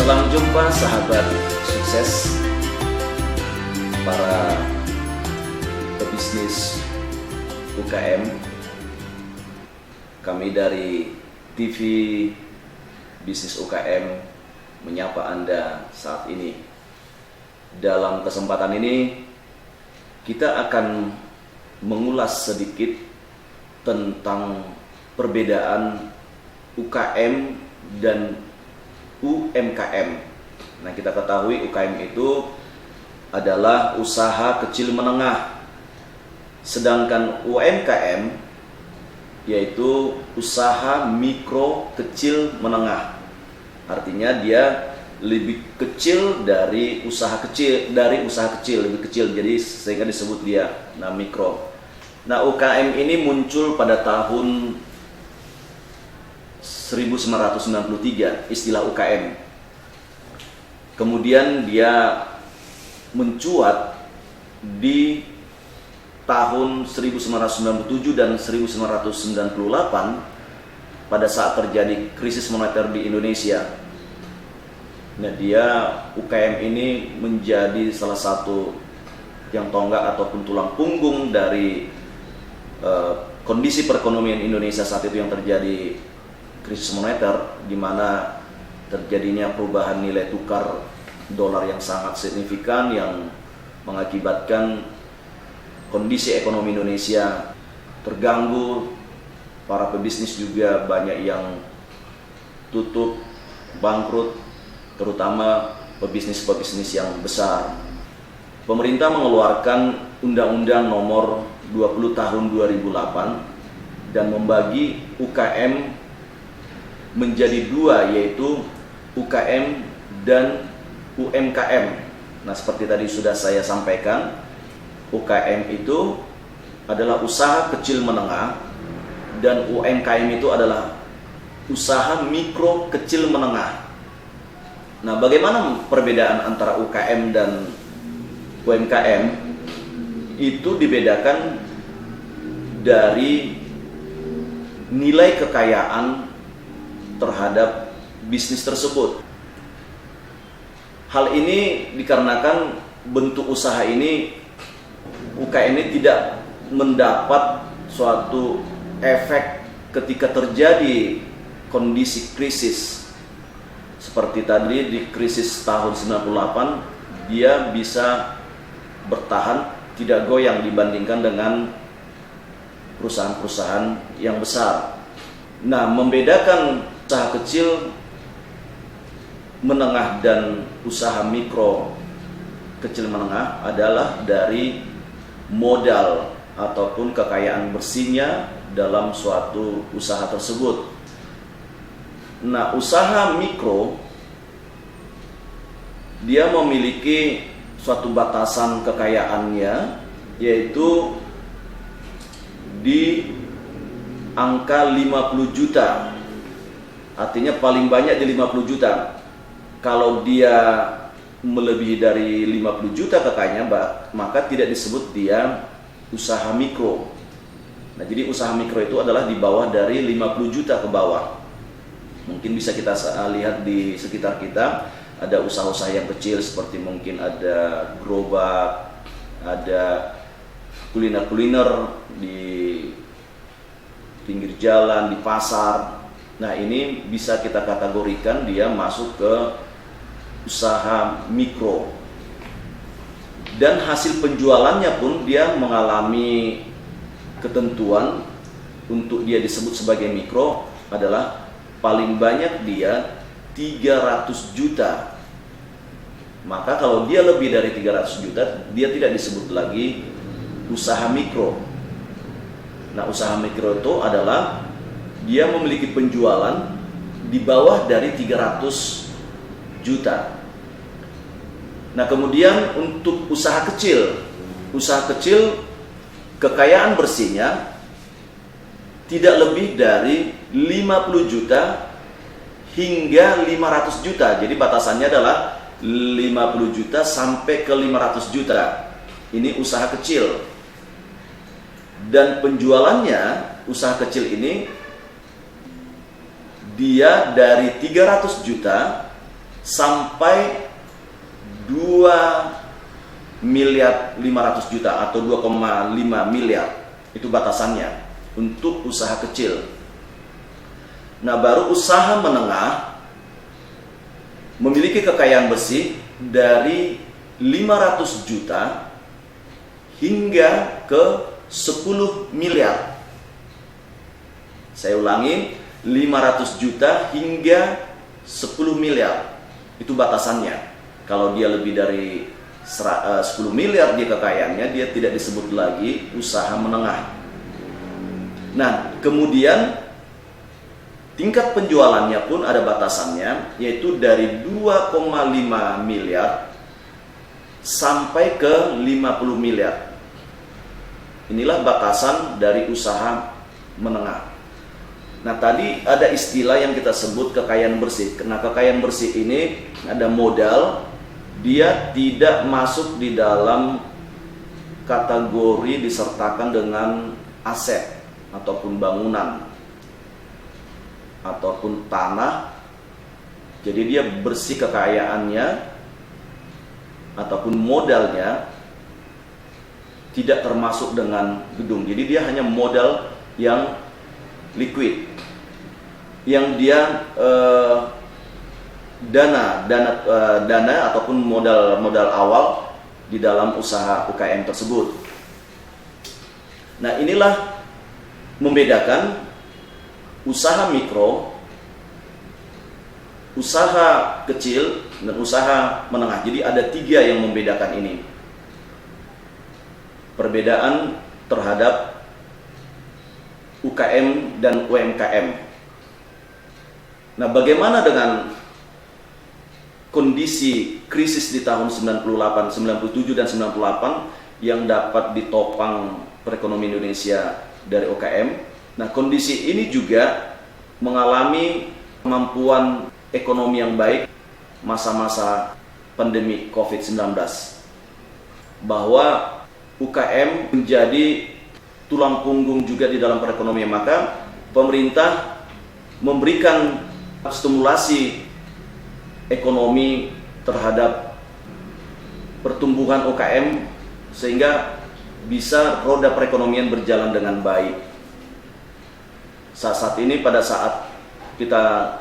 Salam jumpa sahabat sukses, para pebisnis UKM. Kami dari TV Bisnis UKM menyapa Anda saat ini. Dalam kesempatan ini kita akan mengulas sedikit tentang perbedaan UKM dan UMKM. Nah, kita ketahui UKM itu adalah usaha kecil menengah, sedangkan UMKM yaitu usaha mikro kecil menengah. Artinya dia lebih kecil dari usaha kecil, lebih kecil, jadi sehingga disebut dia mikro. Nah, UKM ini muncul pada tahun 1993, istilah UKM. Kemudian dia mencuat di tahun 1997 dan 1998 pada saat terjadi krisis moneter di Indonesia. Nah, UKM ini menjadi salah satu yang tonggak ataupun tulang punggung dari kondisi perekonomian Indonesia saat itu yang terjadi krisis moneter, di mana terjadinya perubahan nilai tukar dolar yang sangat signifikan yang mengakibatkan kondisi ekonomi Indonesia terganggu. Para pebisnis juga banyak yang tutup, bangkrut, terutama pebisnis-pebisnis yang besar. Pemerintah mengeluarkan Undang-Undang Nomor 20 Tahun 2008 dan membagi UKM menjadi dua, yaitu UKM dan UMKM. Nah, seperti tadi sudah saya sampaikan, UKM itu adalah usaha kecil menengah dan UMKM itu adalah usaha mikro kecil menengah. Nah, bagaimana perbedaan antara UKM dan UMKM? Itu dibedakan dari nilai kekayaan terhadap bisnis tersebut. Hal ini dikarenakan bentuk usaha ini, UKM ini tidak mendapat suatu efek ketika terjadi kondisi krisis. Seperti tadi di krisis tahun 98, dia bisa bertahan, tidak goyang dibandingkan dengan perusahaan-perusahaan yang besar. Nah, membedakan usaha kecil menengah dan usaha mikro kecil menengah adalah dari modal ataupun kekayaan bersihnya dalam suatu usaha tersebut. Nah, usaha mikro dia memiliki suatu batasan kekayaannya, yaitu di angka 50 juta. Artinya paling banyak di 50 juta. Kalau dia melebihi dari 50 juta kekayaannya, maka tidak disebut dia usaha mikro. Nah, jadi usaha mikro itu adalah di bawah dari 50 juta ke bawah. Mungkin bisa kita lihat di sekitar kita, ada usaha-usaha yang kecil seperti mungkin ada gerobak, ada kuliner-kuliner di pinggir jalan, di pasar. Nah, ini bisa kita kategorikan dia masuk ke usaha mikro. Dan hasil penjualannya pun dia mengalami ketentuan untuk dia disebut sebagai mikro adalah paling banyak dia 300 juta. Maka kalau dia lebih dari 300 juta, dia tidak disebut lagi usaha mikro. Nah, usaha mikro itu adalah dia memiliki penjualan di bawah dari 300 juta. Nah, kemudian untuk usaha kecil kekayaan bersihnya tidak lebih dari 50 juta hingga 500 juta. Jadi batasannya adalah 50 juta sampai ke 500 juta. Ini usaha kecil. Dan penjualannya, usaha kecil ini dia dari 300 juta sampai 2.500.000.000 atau 2,5 miliar. Itu batasannya untuk usaha kecil. Nah, baru usaha menengah memiliki kekayaan bersih dari 500 juta hingga ke 10 miliar. Saya ulangi, 500 juta hingga 10 miliar. Itu batasannya. Kalau dia lebih dari 10 miliar dia kekayaannya, dia tidak disebut lagi usaha menengah. Nah, kemudian tingkat penjualannya pun ada batasannya, yaitu dari 2,5 miliar sampai ke 50 miliar. Inilah batasan dari usaha menengah. Nah, tadi ada istilah yang kita sebut kekayaan bersih. Nah, kekayaan bersih ini ada modal, dia tidak masuk di dalam kategori disertakan dengan aset ataupun bangunan ataupun tanah. Jadi dia bersih kekayaannya ataupun modalnya tidak termasuk dengan gedung. Jadi dia hanya modal yang liquid, yang dia dana ataupun modal awal di dalam usaha UKM tersebut. Nah, inilah membedakan usaha mikro, usaha kecil, dan usaha menengah. Jadi ada 3 yang membedakan ini. Perbedaan terhadap UKM dan UMKM. Nah, bagaimana dengan kondisi krisis di tahun 98, 97 dan 98 yang dapat ditopang perekonomian Indonesia dari UKM? Nah, kondisi ini juga mengalami kemampuan ekonomi yang baik masa-masa pandemi COVID-19, bahwa UKM menjadi tulang punggung juga di dalam perekonomian. Maka pemerintah memberikan stimulasi ekonomi terhadap pertumbuhan UKM sehingga bisa roda perekonomian berjalan dengan baik. Saat ini, pada saat kita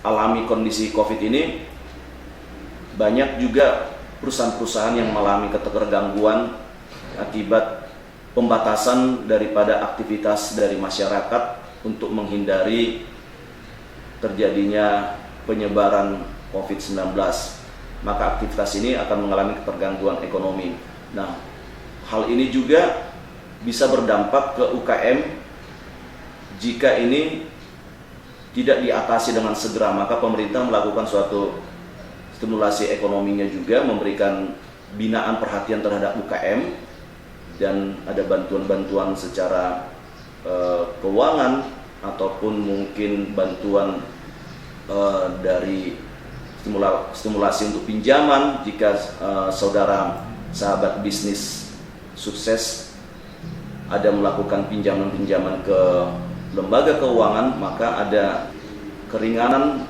alami kondisi COVID ini, banyak juga perusahaan-perusahaan yang mengalami ketergangguan akibat pembatasan daripada aktivitas dari masyarakat untuk menghindari terjadinya penyebaran COVID-19. Maka aktivitas ini akan mengalami ketergangguan ekonomi. Nah, hal ini juga bisa berdampak ke UKM jika ini tidak diatasi dengan segera. Maka pemerintah melakukan suatu stimulasi ekonominya juga, memberikan binaan perhatian terhadap UKM, dan ada bantuan-bantuan secara keuangan ataupun mungkin bantuan dari stimulasi untuk pinjaman. Jika saudara sahabat bisnis sukses ada melakukan pinjaman-pinjaman ke lembaga keuangan, maka ada keringanan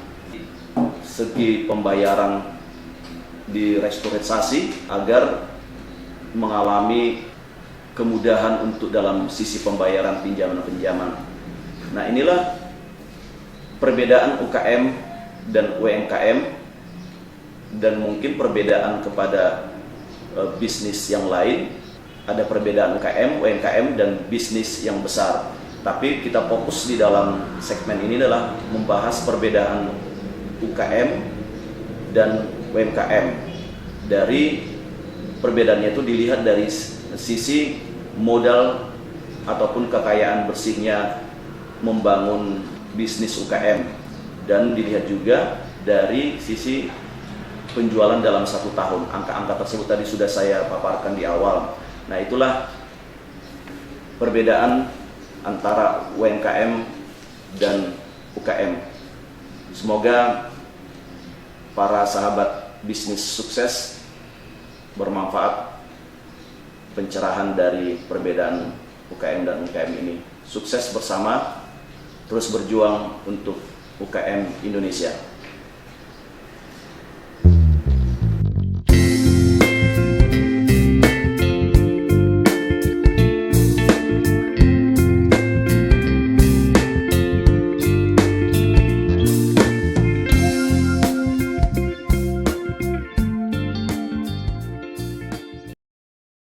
segi pembayaran direstrukturisasi agar mengalami kemudahan untuk dalam sisi pembayaran pinjaman-pinjaman. Nah, inilah perbedaan UKM dan UMKM, dan mungkin perbedaan kepada bisnis yang lain. Ada perbedaan UKM, UMKM, dan bisnis yang besar. Tapi kita fokus di dalam segmen ini adalah membahas perbedaan UKM dan UMKM. Dari perbedaannya itu dilihat dari sisi modal ataupun kekayaan bersihnya membangun bisnis UKM, dan dilihat juga dari sisi penjualan dalam 1 tahun. Angka-angka tersebut tadi sudah saya paparkan di awal. Nah, itulah perbedaan antara UMKM dan UKM. Semoga para sahabat bisnis sukses bermanfaat pencerahan dari perbedaan UKM dan UMKM ini. Sukses bersama, terus berjuang untuk UKM Indonesia.